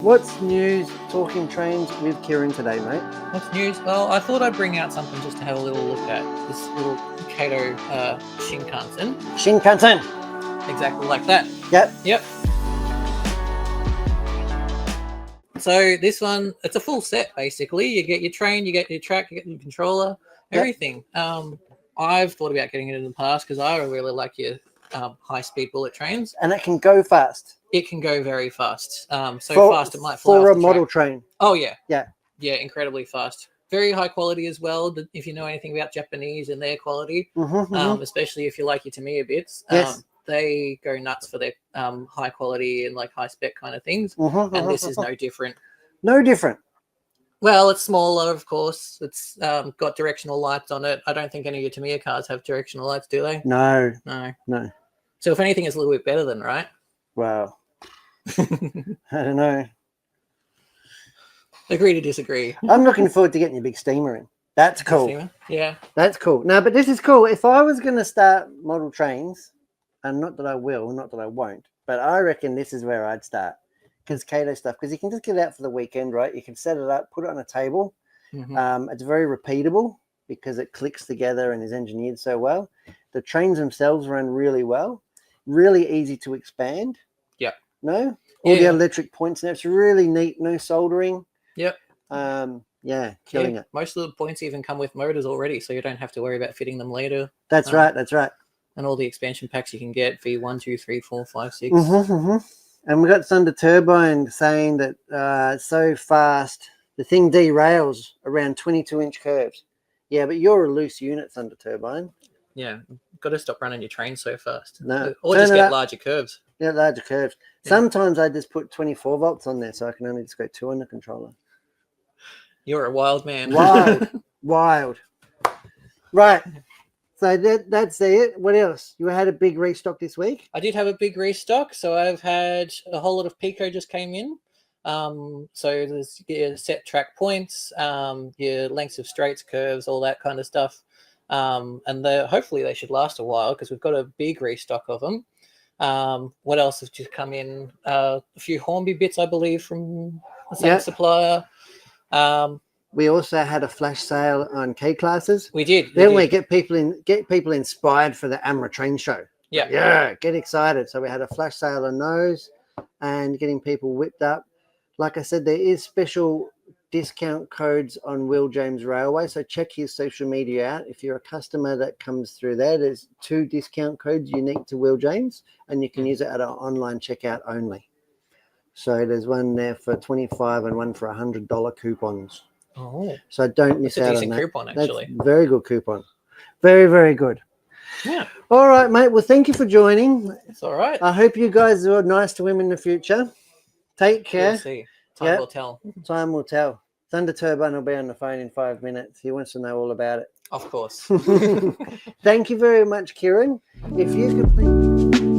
What's news talking trains with Kieran today, mate? What's news? Well, I thought I'd bring out something just to have a little look at. This little KATO Shinkansen. Shinkansen! Exactly like that. Yep. So this one, it's a full set basically. You get your train, you get your track, you get your controller, everything. I've thought about getting it in the past because I really like your high-speed bullet trains. And it can go fast. It can go very fast. Fast it might fly for off a the model track. train. Oh yeah. Yeah, Incredibly fast. Very high quality as well. If you know anything about Japanese and their quality, especially if you like your Tamiya bits, they go nuts for their high quality and like high spec kind of things. And this is no different. No different. Well, it's smaller, of course. It's got directional lights on it. I don't think any of your Tamiya cars have directional lights, do they? No. So if anything, it's a little bit better than, right? Wow. I don't know. Agree to disagree. I'm looking forward to getting your big steamer in. That's cool. Steamer? Yeah. That's cool. No, but this is cool. If I was going to start model trains, and not that I will, not that I won't, but I reckon this is where I'd start. Because KATO stuff, because you can just get it out for the weekend, right? You can set it up, put it on a table. It's very repeatable because it clicks together and is engineered so well. The trains themselves run really well. Really easy to expand. Yeah. No? All the electric points there. It's really neat. No soldering. Yep. Killing it. Most of the points even come with motors already, so you don't have to worry about fitting them later. That's right. That's right. And all the expansion packs you can get V1, 2, 3, 4, 5, 6. And we got Thunder Turbine saying that it's so fast, the thing derails around 22-inch curves. Yeah, but you're a loose unit, Thunder Turbine. Yeah, got to stop running your train so fast. No, or just get larger curves. Yeah, larger curves. Yeah. Sometimes I just put 24 volts on there, so I can only just go 2 on the controller. You're a wild man. Wild. Right. So that's it. What else? You had a big restock this week? I did have a big restock. So I've had a whole lot of Pico just came in. So there's your set track points, your lengths of straights, curves, all that kind of stuff. And hopefully they should last a while because we've got a big restock of them. What else has just come in? A few Hornby bits, I believe, from the same supplier. We also had a flash sale on K classes. We did. We get people inspired for the AMRA train show. Yeah. Get excited. So we had a flash sale on those and getting people whipped up. Like I said, there is special discount codes on Will James Railway. So check his social media out. If you're a customer that comes through there's 2 discount codes unique to Will James, and you can use it at our online checkout only. So there's one there for $25 and one for $100 coupons. Oh, so don't miss out on that. That's a decent coupon, actually. That's very good coupon. Very, very good. Yeah. All right, mate. Well, thank you for joining. It's all right. I hope you guys are nice to him in the future. Take care. We'll see. Time will tell. Time will tell. Thunder Turbine will be on the phone in 5 minutes. He wants to know all about it. Of course. Thank you very much, Kieran. If you could please...